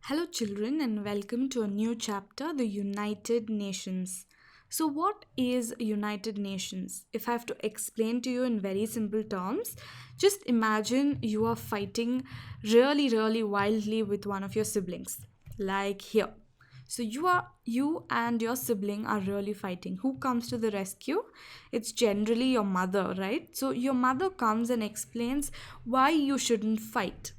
Hello, children, and welcome to a new chapter, the United Nations. So, what is United Nations? If I have to explain to you in very simple terms, just imagine you are fighting really wildly with one of your siblings, like here. So you and your sibling are really fighting. Who comes to the rescue? It's generally your mother, right? So your mother comes and explains why you shouldn't fight.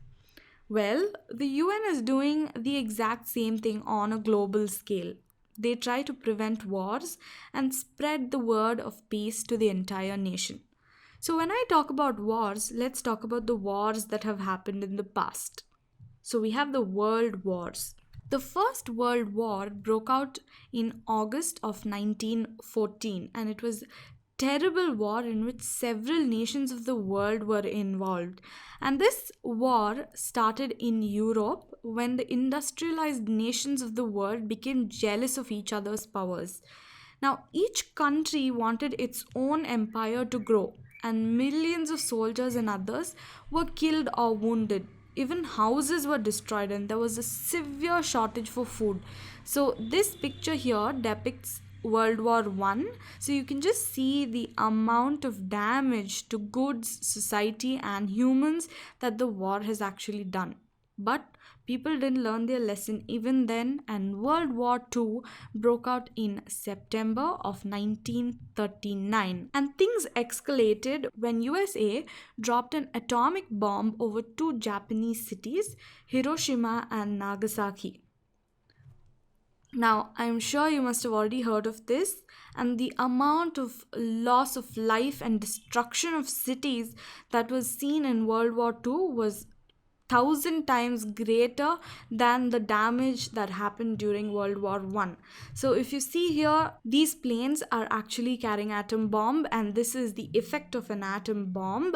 Well, the UN is doing the exact same thing on a global scale. They try to prevent wars and spread the word of peace to the entire nation. So, when I talk about wars, let's talk about the wars that have happened in the past. So, we have the world wars. The First World War broke out in August of 1914, and it was terrible war in which several nations of the world were involved. And this war started in Europe when the industrialized nations of the world became jealous of each other's powers. Now, each country wanted its own empire to grow, and millions of soldiers and others were killed or wounded. Even houses were destroyed, and there was a severe shortage for food. So, this picture here depicts World War One. So, you can just see the amount of damage to goods, society, and humans that the war has actually done. But people didn't learn their lesson even then, and World War II broke out in September of 1939. And things escalated when USA dropped an atomic bomb over two Japanese cities, Hiroshima and Nagasaki. Now, I'm sure you must have already heard of this, and the amount of loss of life and destruction of cities that was seen in World War II was thousand times greater than the damage that happened during World War One. So if you see here, these planes are actually carrying atom bomb, and this is the effect of an atom bomb.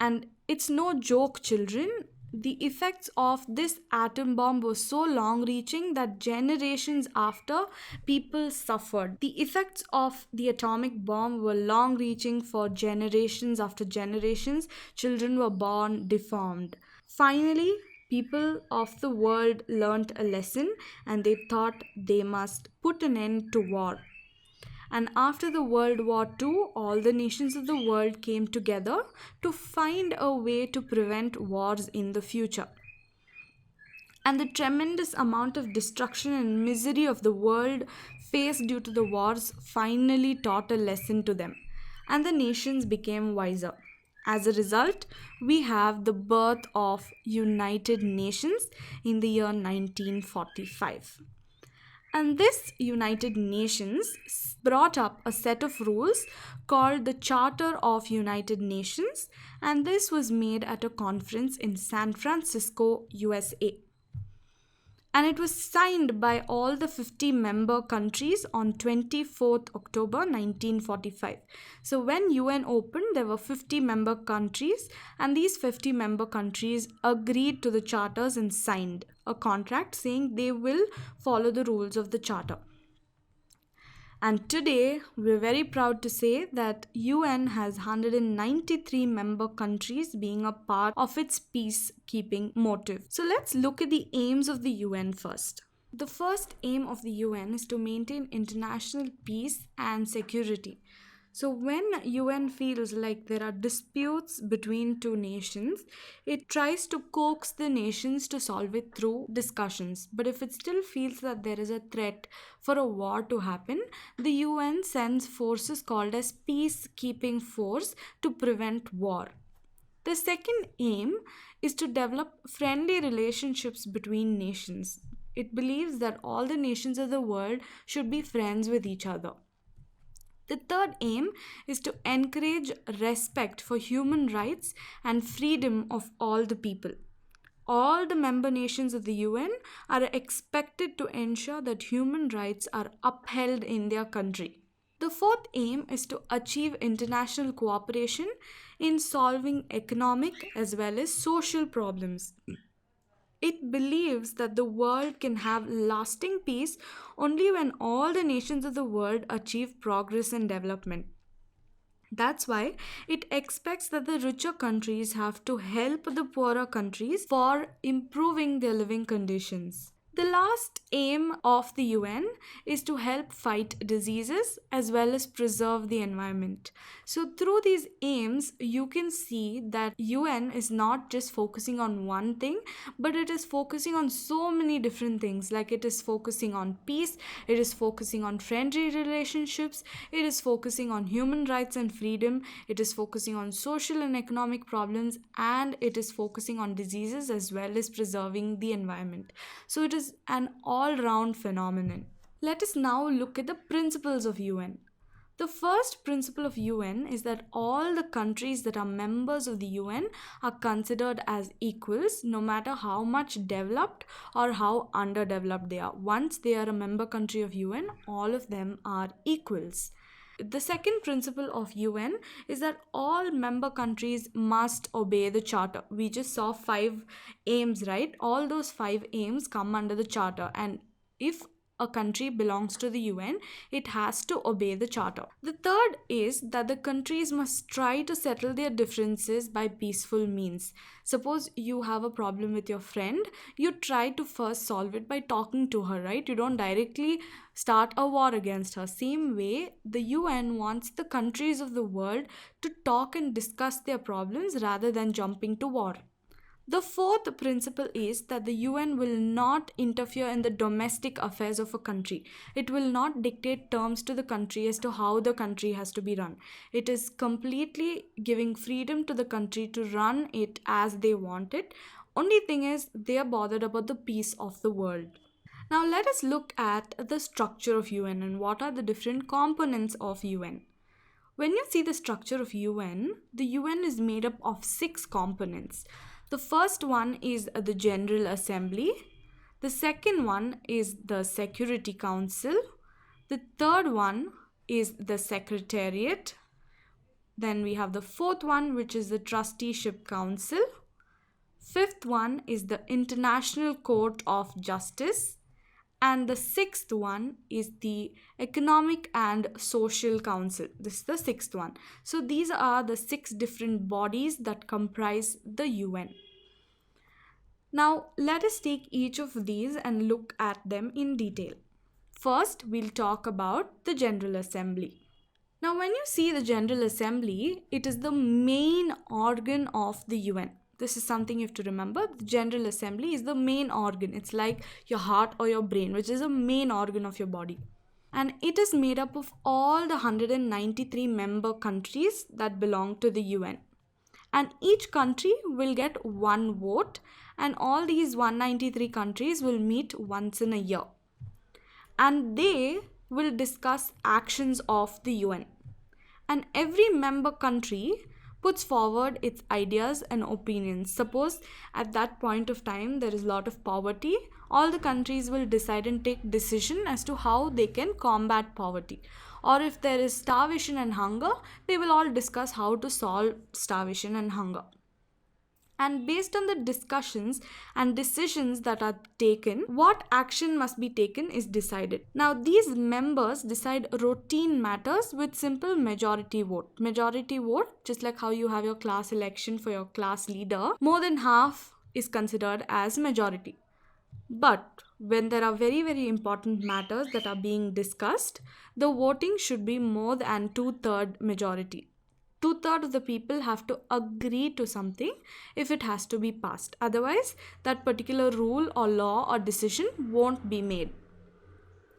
And it's no joke, children. The effects of this atom bomb were so long reaching that generations after, people suffered. The effects of the atomic bomb were long reaching for generations after generations. Children were born deformed. Finally, people of the world learnt a lesson, and they thought they must put an end to war. And after the World War II, all the nations of the world came together to find a way to prevent wars in the future. And the tremendous amount of destruction and misery of the world faced due to the wars finally taught a lesson to them, and the nations became wiser. As a result, we have the birth of United Nations in the year 1945. And this United Nations brought up a set of rules called the Charter of United Nations, and this was made at a conference in San Francisco, USA. And it was signed by all the 50 member countries on 24th October 1945. So when UN opened, there were 50 member countries, and these 50 member countries agreed to the charters and signed a contract saying they will follow the rules of the charter. And today, we're very proud to say that UN has 193 member countries being a part of its peacekeeping motive. So let's look at the aims of the UN first. The first aim of the UN is to maintain international peace and security. So when UN feels like there are disputes between two nations, it tries to coax the nations to solve it through discussions. But if it still feels that there is a threat for a war to happen, the UN sends forces called as peacekeeping force to prevent war. The second aim is to develop friendly relationships between nations. It believes that all the nations of the world should be friends with each other. The third aim is to encourage respect for human rights and freedom of all the people. All the member nations of the UN are expected to ensure that human rights are upheld in their country. The fourth aim is to achieve international cooperation in solving economic as well as social problems. It believes that the world can have lasting peace only when all the nations of the world achieve progress and development. That's why it expects that the richer countries have to help the poorer countries for improving their living conditions. The last aim of the UN is to help fight diseases as well as preserve the environment. So through these aims, you can see that UN is not just focusing on one thing, but it is focusing on so many different things. Like it is focusing on peace, it is focusing on friendly relationships, it is focusing on human rights and freedom, it is focusing on social and economic problems, and it is focusing on diseases as well as preserving the environment. So it is an all-round phenomenon. Let us now look at the principles of UN. The first principle of UN is that all the countries that are members of the UN are considered as equals, no matter how much developed or how underdeveloped they are. Once they are a member country of UN, all of them are equals. The second principle of UN is that all member countries must obey the charter. We just saw 5 aims, right? All those 5 aims come under the charter, and if a country belongs to the UN, it has to obey the charter. The third is that the countries must try to settle their differences by peaceful means. Suppose you have a problem with your friend, you try to first solve it by talking to her, right? You don't directly start a war against her. Same way, the UN wants the countries of the world to talk and discuss their problems rather than jumping to war. The fourth principle is that the UN will not interfere in the domestic affairs of a country. It will not dictate terms to the country as to how the country has to be run. It is completely giving freedom to the country to run it as they want it. Only thing is, they are bothered about the peace of the world. Now let us look at the structure of UN and what are the different components of UN. When you see the structure of UN, the UN is made up of 6 components. The first one is the General Assembly. The second one is the Security Council. The third one is the Secretariat. Then we have the fourth one, which is the Trusteeship Council. Fifth one is the International Court of Justice. And the sixth one is the Economic and Social Council. This is the sixth one. So these are the 6 different bodies that comprise the UN. Now let us take each of these and look at them in detail. First, we'll talk about the General Assembly. Now when you see the General Assembly, it is the main organ of the UN. This is something you have to remember. The General Assembly is the main organ. It's like your heart or your brain, which is a main organ of your body. And it is made up of all the 193 member countries that belong to the UN. And each country will get 1 vote, and all these 193 countries will meet once in a year. And they will discuss actions of the UN. And every member country puts forward its ideas and opinions. Suppose at that point of time there is a lot of poverty, all the countries will decide and take decision as to how they can combat poverty. Or if there is starvation and hunger, they will all discuss how to solve starvation and hunger. And based on the discussions and decisions that are taken, what action must be taken is decided. Now, these members decide routine matters with simple majority vote. Majority vote, just like how you have your class election for your class leader, more than half is considered as majority. But when there are very, very important matters that are being discussed, the voting should be more than 2/3 majority. 2/3 of the people have to agree to something if it has to be passed. Otherwise, that particular rule or law or decision won't be made.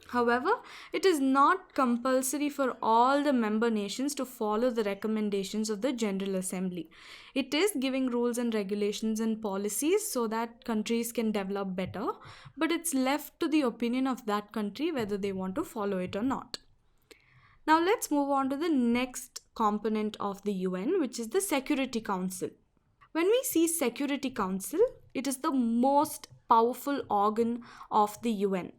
However, it is not compulsory for all the member nations to follow the recommendations of the General Assembly. It is giving rules and regulations and policies so that countries can develop better, but it's left to the opinion of that country whether they want to follow it or not. Now let's move on to the next component of the UN, which is the Security Council. When we see Security Council, it is the most powerful organ of the UN.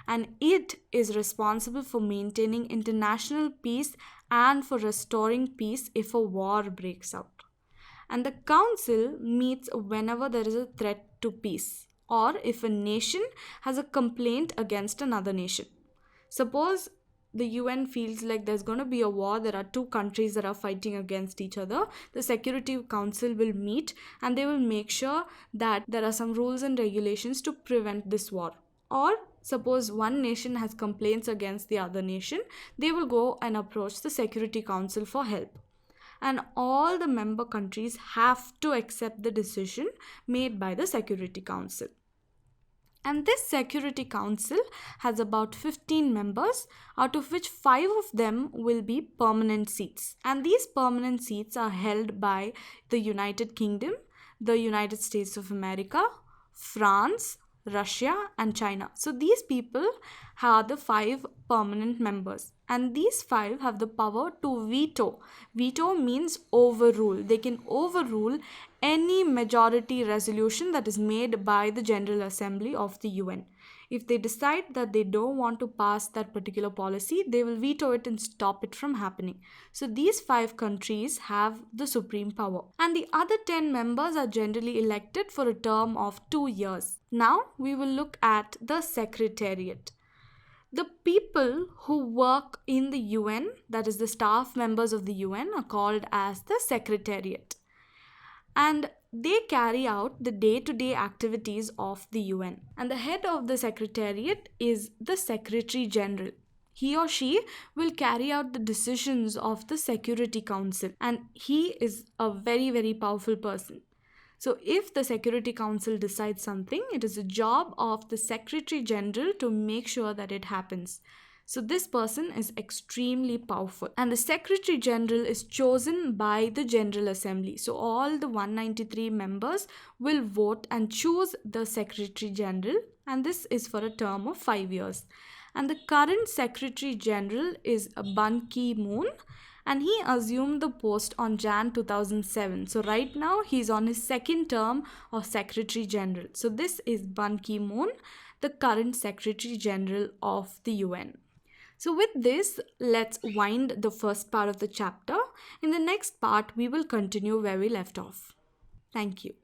And it is responsible for maintaining international peace and for restoring peace if a war breaks out. And the council meets whenever there is a threat to peace or if a nation has a complaint against another nation. Suppose the UN feels like there's going to be a war, there are 2 countries that are fighting against each other, the Security Council will meet and they will make sure that there are some rules and regulations to prevent this war. Or suppose one nation has complaints against the other nation, they will go and approach the Security Council for help. And all the member countries have to accept the decision made by the Security Council. And this Security Council has about 15 members, out of which 5 of them will be permanent seats. And these permanent seats are held by the United Kingdom, the United States of America, France, Russia, and China. So these people are the 5 permanent members, and these 5 have the power to veto. Veto means overrule. They can overrule any majority resolution that is made by the General Assembly of the UN. If they decide that they don't want to pass that particular policy, they will veto it and stop it from happening. So these 5 countries have the supreme power. And the other 10 members are generally elected for a term of 2 years. Now we will look at the Secretariat. The people who work in the UN, that is the staff members of the UN, are called as the Secretariat. And they carry out the day-to-day activities of the UN. And the head of the Secretariat is the Secretary General. He or she will carry out the decisions of the Security Council, and he is a very, very powerful person. So if the Security Council decides something, it is a job of the Secretary General to make sure that it happens. So this person is extremely powerful, and the Secretary General is chosen by the General Assembly. So all the 193 members will vote and choose the Secretary General, and this is for a term of 5 years. And the current Secretary General is Ban Ki-moon, and he assumed the post on Jan 2007. So right now he is on his second term of Secretary General. So this is Ban Ki-moon, the current Secretary General of the UN. So with this, let's wind the first part of the chapter. In the next part, we will continue where we left off. Thank you.